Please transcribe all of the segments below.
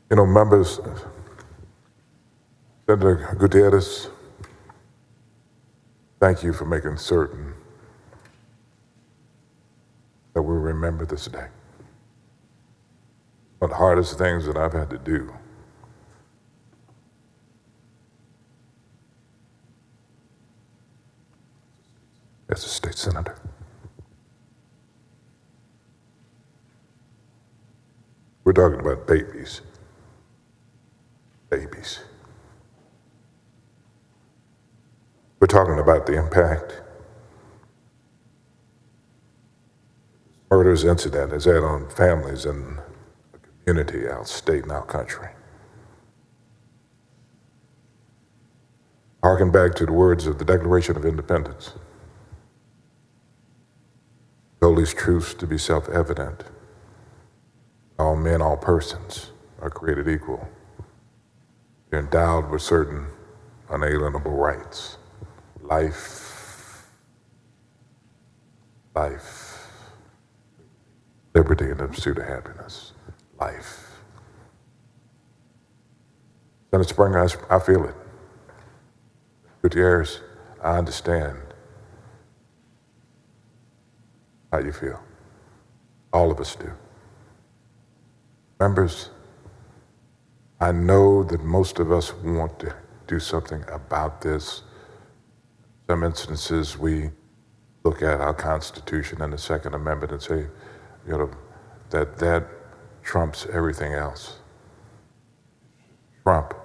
Members, Senator Gutierrez, thank you for making certain that we remember this day. One of the hardest things that I've had to do as a state senator. We're talking about babies. Babies. We're talking about the impact murders incident has had on families and the community, our state and our country. Harken back to the words of the Declaration of Independence. Hold these truths to be self-evident. All men, all persons are created equal. You're endowed with certain unalienable rights. Life, liberty, and the pursuit of happiness. Life. Senator Springer, I feel it. Gutierrez, I understand how you feel. All of us do. Members, I know that most of us want to do something about this. In some instances, we look at our Constitution and the Second Amendment and say, that trumps everything else. Trump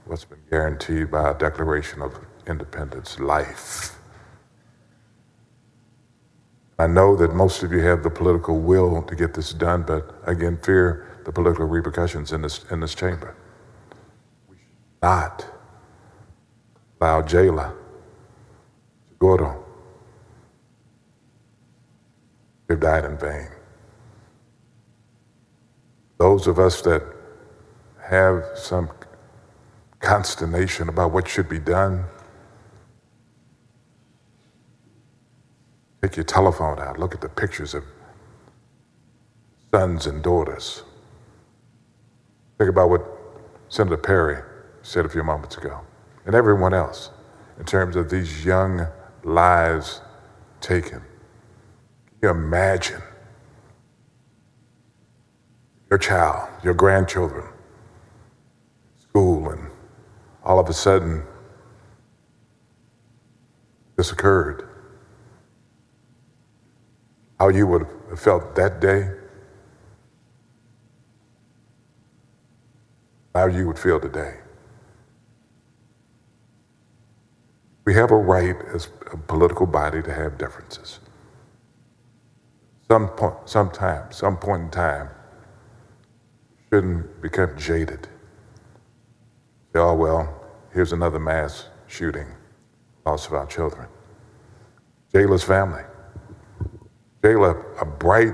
what's been guaranteed by our Declaration of Independence, life. I know that most of you have the political will to get this done, but again, fear the political repercussions in this chamber. We should not allow Jayla Seguro to have died in vain. Those of us that have some consternation about what should be done, take your telephone out, look at the pictures of sons and daughters. Think about what Senator Perry said a few moments ago, and everyone else, in terms of these young lives taken. Can you imagine your child, your grandchildren, school, and all of a sudden, this occurred? How you would have felt that day, how you would feel today. We have a right as a political body to have differences. Some point in time, we shouldn't become jaded. Say, oh, well, here's another mass shooting, loss of our children. Jayla's family. Jayla, a bright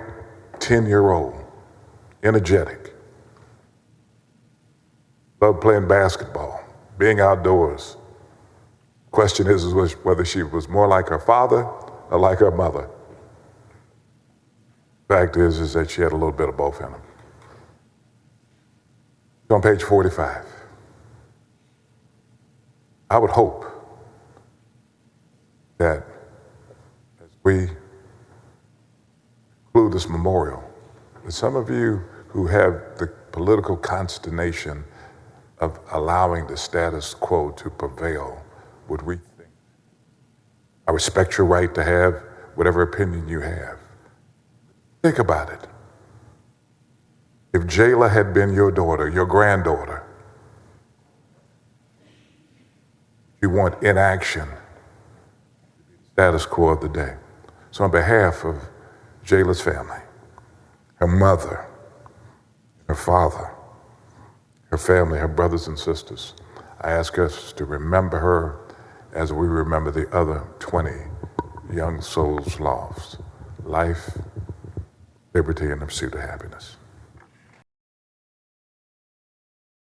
10-year-old, energetic, loved playing basketball, being outdoors. Question is whether she was more like her father or like her mother. Fact is that she had a little bit of both in them. On page 45. I would hope that as we conclude this memorial, that some of you who have the political consternation of allowing the status quo to prevail would rethink. I respect your right to have whatever opinion you have. Think about it. If Jayla had been your daughter, your granddaughter, you want inaction, status quo of the day. So on behalf of Jayla's family, her mother, her father, her family, her brothers and sisters, I ask us to remember her as we remember the other 20 young souls lost. Life, liberty, and the pursuit of happiness.